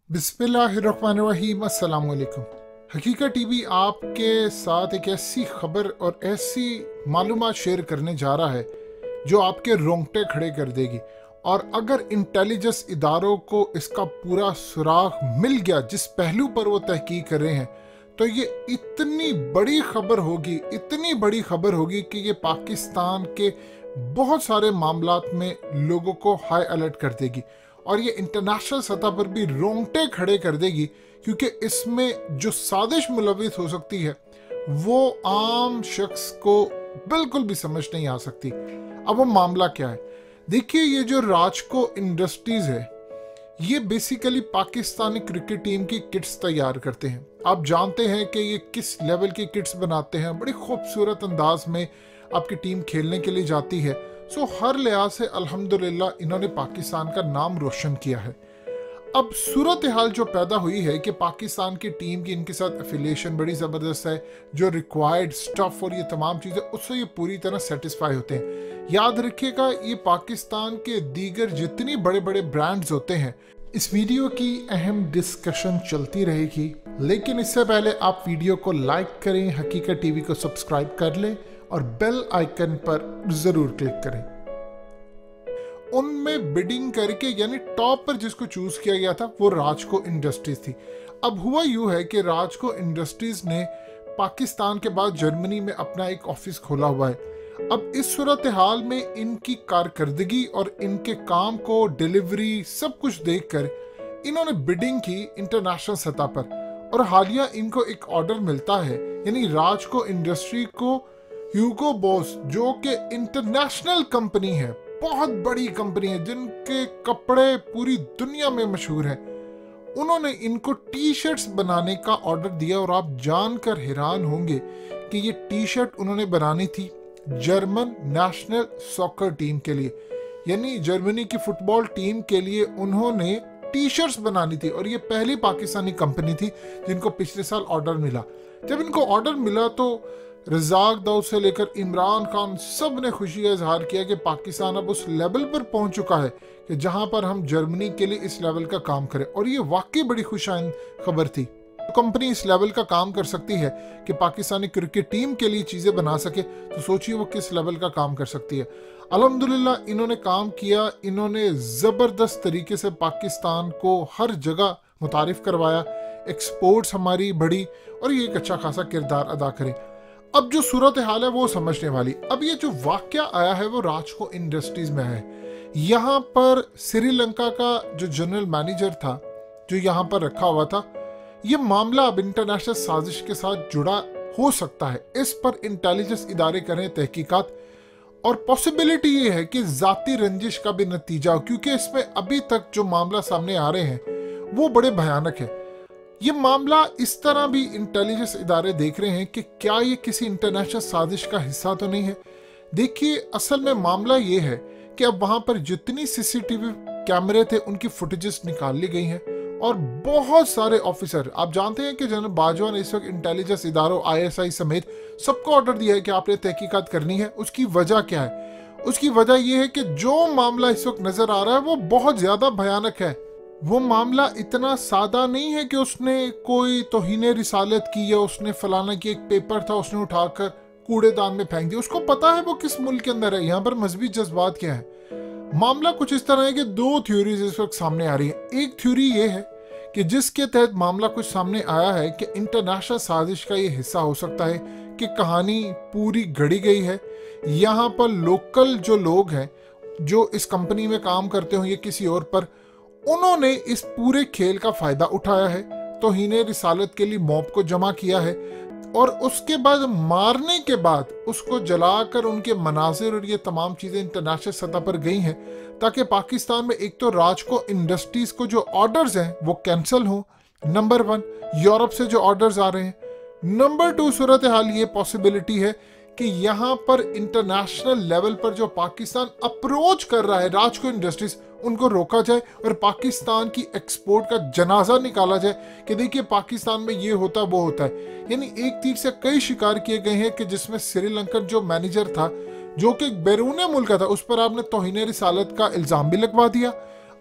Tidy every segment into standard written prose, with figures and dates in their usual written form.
बिस्मिल्लाहिर्रहमानिर्रहीम अस्सलाम वालेकुम। हकीकत टीवी आपके साथ एक ऐसी खबर और ऐसी मालूमात शेयर करने जा रहा है जो आपके रोंगटे खड़े कर देगी। और अगर इंटेलिजेंस इदारों को इसका पूरा सुराग मिल गया जिस पहलू पर वो तहकीक कर रहे हैं, तो ये इतनी बड़ी खबर होगी, इतनी बड़ी खबर होगी कि ये पाकिस्तान के बहुत सारे मामलात में लोगों को हाई अलर्ट कर देगी और ये इंटरनेशनल सतह पर भी रोंगटे खड़े कर देगी, क्योंकि इसमें जो साजिश मुलविस हो सकती है वो आम शख्स को बिल्कुल भी समझ नहीं आ सकती। अब वो मामला क्या है? देखिए, ये जो राजको इंडस्ट्रीज है ये बेसिकली पाकिस्तानी क्रिकेट टीम की किट्स तैयार करते हैं। आप जानते हैं कि ये किस लेवल की किट्स बनाते हैं, बड़ी खूबसूरत अंदाज में आपकी टीम खेलने के लिए जाती है। सो हर लिहाज से अल्हम्दुलिल्लाह इन्होंने पाकिस्तान का नाम रोशन किया है। अब सूरत हाल जो पैदा हुई है कि पाकिस्तान की टीम की इनके साथ एफिलिएशन बड़ी ज़बरदस्त है, जो रिक्वायर्ड स्टफ और ये तमाम चीज़ें उससे ये पूरी तरह सेटिस्फाई होते हैं। याद रखिएगा, ये पाकिस्तान के दीगर जितनी बड़े बड़े ब्रांड्स होते हैं, इस वीडियो की अहम डिस्कशन चलती रहेगी, लेकिन इससे पहले आप वीडियो को लाइक करें, हकीकत टीवी को सब्सक्राइब कर लें और बेल आइकन पर ज़रूर क्लिक करें। उनमें बिडिंग करके यानी टॉप पर जिसको चूज किया गया था वो राजको इंडस्ट्रीज थी। अब हुआ यूं है कि राजको इंडस्ट्रीज ने पाकिस्तान के बाद जर्मनी में अपना एक ऑफिस खोला हुआ है। अब इस सूरत हाल में इनकी कारकर्दगी और इनके काम को, डिलीवरी, सब कुछ देखकर इन्होंने बिडिंग की इंटरनेशनल सतह पर, और हालिया इनको एक ऑर्डर मिलता है, यानी राजको इंडस्ट्री को ह्यूगो बॉस, जो कि इंटरनेशनल कंपनी है, बहुत बड़ी कंपनी है जिनके कपड़े पूरी दुनिया में मशहूर हैं, उन्होंने इनको टी शर्ट्स बनाने का ऑर्डर दिया। और आप जानकर हैरान होंगे कि ये टी शर्ट उन्होंने बनानी थी जर्मन नेशनल सॉकर टीम के लिए, यानी जर्मनी की फुटबॉल टीम के लिए उन्होंने टी शर्ट्स बनानी थी। और ये पहली पाकिस्तानी कंपनी थी जिनको पिछले साल ऑर्डर मिला। जब इनको ऑर्डर मिला तो रज़ाक दाऊद से लेकर इमरान खान सब ने खुशी का इजहार किया कि पाकिस्तान अब उस लेवल पर पहुंच चुका है कि जहां पर हम जर्मनी के लिए इस लेवल का काम करें। और ये वाकई बड़ी खुशाइन खबर थी। तो कंपनी इस लेवल का काम कर सकती है कि पाकिस्तानी क्रिकेट टीम के लिए चीज़ें बना सके, तो सोचिए वो किस लेवल का काम कर सकती है। अल्हम्दुलिल्लाह इन्होंने काम किया, इन्होंने ज़बरदस्त तरीके से पाकिस्तान को हर जगह मुतारिफ करवाया, एक्सपोर्ट्स हमारी बढ़ी और ये एक अच्छा खासा किरदार अदा करें। अब जो सूरत हाल है वो समझने वाली। अब ये जो वाकया आया है वो राजको इंडस्ट्रीज में है। यहाँ पर श्रीलंका का जो जनरल मैनेजर था, जो यहाँ पर रखा हुआ था, ये मामला अब इंटरनेशनल साजिश के साथ जुड़ा हो सकता है। इस पर इंटेलिजेंस इदारे करें तहकीकात, और पॉसिबिलिटी ये है कि जाती रंजिश का भी नतीजा हो, क्योंकि इसमें अभी तक जो मामला सामने आ रहे हैं वो बड़े भयानक है। ये मामला इस तरह भी इंटेलिजेंस इदारे देख रहे हैं कि क्या ये किसी इंटरनेशनल साजिश का हिस्सा तो नहीं है। देखिए, असल में मामला ये है कि अब वहां पर जितनी सीसीटीवी कैमरे थे उनकी फुटेजेस निकाल ली गई हैं, और बहुत सारे ऑफिसर, आप जानते हैं कि जनरल बाजवा ने इस वक्त इंटेलिजेंस इदारों, ISI समेत सबको ऑर्डर दिया है कि आपने तहकीकात करनी है। उसकी वजह क्या है? उसकी वजह यह है कि जो मामला इस वक्त नजर आ रहा है वो बहुत ज्यादा भयानक है। वो मामला इतना सादा नहीं है कि उसने कोई तौहीने रिसालत की या उसने फलाना की, एक पेपर था उसने उठाकर कूड़ेदान में फेंक दिया। उसको पता है वो किस मुल्क के अंदर है, यहाँ पर मजहबी जज्बात क्या है। मामला कुछ इस तरह है कि दो थ्योरीज इस वक्त सामने आ रही है। एक थ्योरी ये है कि जिसके तहत मामला कुछ सामने आया है कि इंटरनेशनल साजिश का ये हिस्सा हो सकता है, कि कहानी पूरी घड़ी गई है। यहाँ पर लोकल जो लोग हैं जो इस कंपनी में काम करते होंगे किसी और पर, उन्होंने इस पूरे खेल का फायदा उठाया है, तौहीने रिसालत के लिए मॉब को जमा किया है, और उसके बाद मारने के बाद उसको जलाकर उनके मनाजिर और ये तमाम चीजें इंटरनेशनल सतह पर गई हैं, ताकि पाकिस्तान में एक तो राजको इंडस्ट्रीज को जो ऑर्डर्स हैं वो कैंसिल हो, नंबर 1। यूरोप से जो ऑर्डर्स आ रहे हैं, नंबर 2, सूरत हाल ये पॉसिबिलिटी है कि यहाँ पर इंटरनेशनल लेवल पर जो पाकिस्तान अप्रोच कर रहा है राजको इंडस्ट्रीज, उनको रोका जाए और पाकिस्तान की एक्सपोर्ट का जनाजा निकाला जाए कि देखिए पाकिस्तान में ये होता वो होता है। यानी एक तीर से कई शिकार किए गए हैं कि जिसमें श्रीलंकन जो मैनेजर था, जो कि बैरून मुल्क था, उस पर आपने तौहीने रिसालत का इल्जाम भी लगवा दिया।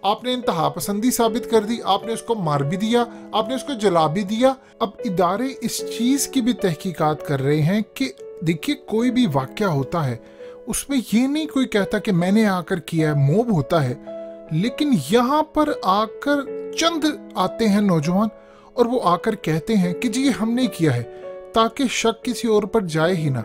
आपने इंतहा पसंदी साबित कर दी, आपने उसको मार भी दिया, आपने उसको जला भी दिया। अब इदारे इस चीज की भी तहकीकात कर रहे हैं कि देखिए कोई भी वाकया होता है उसमें ये नहीं कोई कहता कि मैंने आकर किया है, मोब होता है, लेकिन यहाँ पर आकर चंद आते हैं नौजवान और वो आकर कहते हैं कि जी ये हमने किया है, ताकि शक किसी और पर जाए ही ना।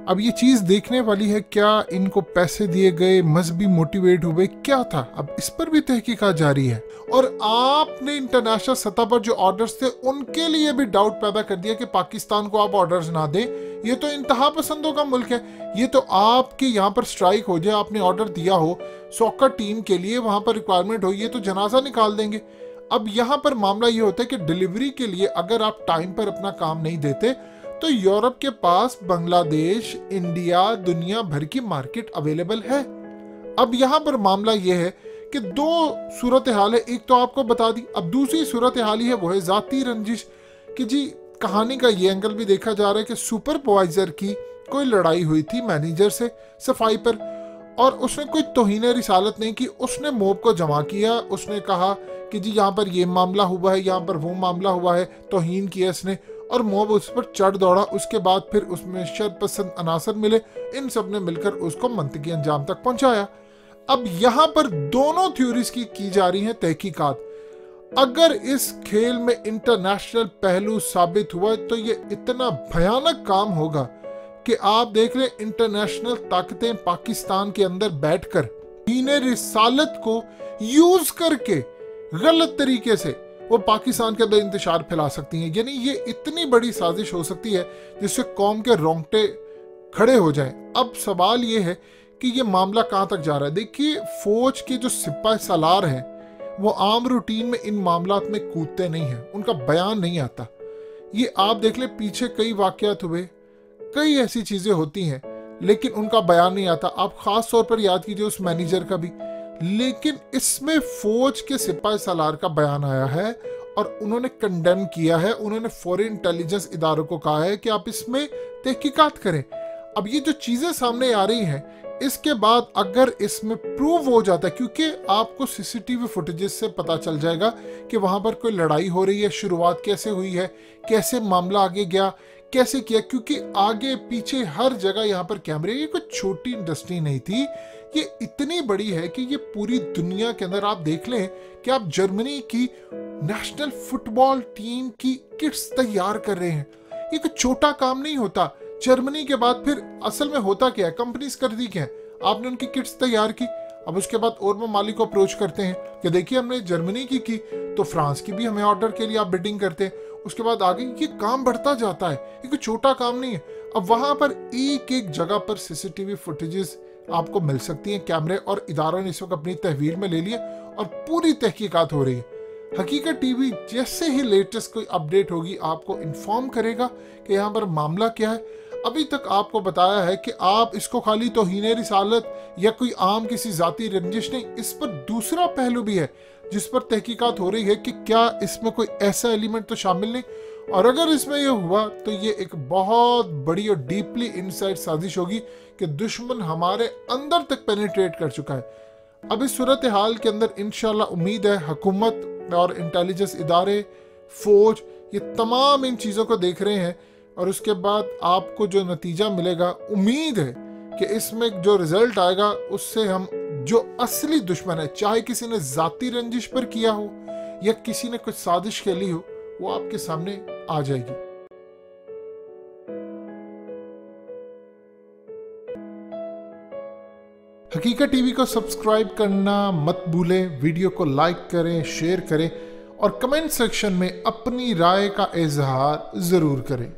अब ये चीज देखने वाली है, क्या इनको पैसे दिए गए, मजहबी मोटिवेट हुए, क्या था, अब इस पर भी तहकीकात जारी है। और आपने इंटरनेशनल सतह पर जो ऑर्डर्स थे उनके लिए भी डाउट पैदा कर दिया कि पाकिस्तान को आप ऑर्डर्स ना दें, ये तो इंतहा पसंदों का मुल्क है, ये तो आपके यहाँ पर स्ट्राइक हो जाए, आपने ऑर्डर दिया हो सॉकर टीम के लिए, वहां पर रिक्वायरमेंट हो, ये तो जनाजा निकाल देंगे। अब यहाँ पर मामला ये होता है कि डिलीवरी के लिए अगर आप टाइम पर अपना काम नहीं देते तो यूरोप के पास बांग्लादेश, इंडिया, दुनिया भर की मार्केट अवेलेबल है। अब यहाँ पर मामला ये है कि दो सूरत हाल है, एक तो आपको बता दी, अब दूसरी सूरत हाल ही है वो है जाती रंजिश कि जी कहानी का ये एंगल भी देखा जा रहा है कि सुपरवाइजर की कोई लड़ाई हुई थी मैनेजर से सफाई पर, और उसने कोई तौहीन रिसालत नहीं की, उसने मोब को जमा किया, उसने कहा कि जी यहाँ पर ये मामला हुआ है, यहाँ पर वो मामला हुआ है, तौहीन किया इसने, और मोब उस पर चढ़ दौड़ा। उसके बाद फिर उसमें शरपसंद अनासर मिले, इन सब ने मिलकर उसको मंतकी अंजाम तक पहुंचाया। अब यहाँ पर दोनों थ्योरीज की जा रही है तहकीकात। अगर इस खेल में इंटरनेशनल पहलू साबित हुआ तो ये इतना भयानक काम होगा कि आप देख लें इंटरनेशनल ताकतें पाकिस्तान के अंदर बैठकर दीन रिसालत को यूज करके गलत तरीके से वो पाकिस्तान के अंदर इंतशार फैला सकती हैं। यानी ये इतनी बड़ी साजिश हो सकती है जिससे कौम के रोंगटे खड़े हो जाएं। अब सवाल ये है कि ये मामला कहां तक जा रहा है। देखिए फौज के जो सिपाही सालार हैं वो आम रूटीन में इन मामलात में कूदते नहीं हैं, उनका बयान नहीं आता। ये आप देख ले पीछे कई वाकयात हुए, कई ऐसी चीजें होती हैं लेकिन उनका बयान नहीं आता। आप खास तौर पर याद कीजिए उस मैनेजर का भी, लेकिन इसमें फौज के सिपाही सालार का बयान आया है और उन्होंने कंडेम किया है, उन्होंने फॉरेन इंटेलिजेंस इदारों को कहा है कि आप इसमें तहकीकात करें। अब ये जो चीजें सामने आ रही हैं इसके बाद अगर इसमें प्रूव हो जाता है, क्योंकि आपको सीसीटीवी फुटेजेस से पता चल जाएगा कि वहां पर कोई लड़ाई हो रही है, शुरुआत कैसे हुई है, कैसे मामला आगे गया, कैसे किया, क्योंकि आगे पीछे हर जगह यहाँ पर कैमरे। ये कोई छोटी इंडस्ट्री नहीं थी, ये इतनी बड़ी है कि ये पूरी दुनिया के अंदर आप देख लें कि आप जर्मनी की नेशनल फुटबॉल टीम की किट्स तैयार कर रहे हैं। ये कोई छोटा काम नहीं होता। जर्मनी के बाद फिर असल में होता क्या है, कंपनीज कर दी क्या है, आपने उनकी किट्स तैयार की, अब उसके बाद और ममालिक को अप्रोच करते हैं कि देखिए हमने जर्मनी की तो फ्रांस की भी हमें ऑर्डर के लिए आप बिडिंग करते हैं। उसके बाद आगे ये काम बढ़ता जाता है, ये कोई छोटा काम नहीं है। अब वहां पर एक एक जगह पर सीसीटीवी फुटेजेस आपको मिल सकती हैं, कैमरे, और इदारों ने इस वक्त अपनी तहवील में ले लिए और पूरी तहकीकात हो रही है। हकीकत टीवी जैसे ही लेटेस्ट कोई अपडेट होगी आपको इन्फॉर्म करेगा कि यहाँ पर मामला क्या है। अभी तक आपको बताया है कि आप इसको खाली तौहीन रिसालत या कोई आम किसी जाती रंजिश नहीं, इस पर दूसरा पहलू भी है जिस पर तहकीकात हो रही है कि क्या इसमें कोई ऐसा एलिमेंट तो शामिल नहीं, और अगर इसमें ये हुआ तो ये एक बहुत बड़ी और डीपली इनसाइड साजिश होगी कि दुश्मन हमारे अंदर तक पेनिट्रेट कर चुका है। अब इस सूरत हाल के अंदर इंशाल्लाह उम्मीद है हुकूमत और इंटेलिजेंस इदारे, फौज, ये तमाम इन चीज़ों को देख रहे हैं और उसके बाद आपको जो नतीजा मिलेगा, उम्मीद है कि इसमें जो रिजल्ट आएगा उससे हम जो असली दुश्मन है, चाहे किसी ने जाती रंजिश पर किया हो या किसी ने कुछ साजिश के ली हो, वो आपके सामने आ जाएगी। हकीकत टीवी को सब्सक्राइब करना मत भूलें, वीडियो को लाइक करें, शेयर करें और कमेंट सेक्शन में अपनी राय का इजहार जरूर करें।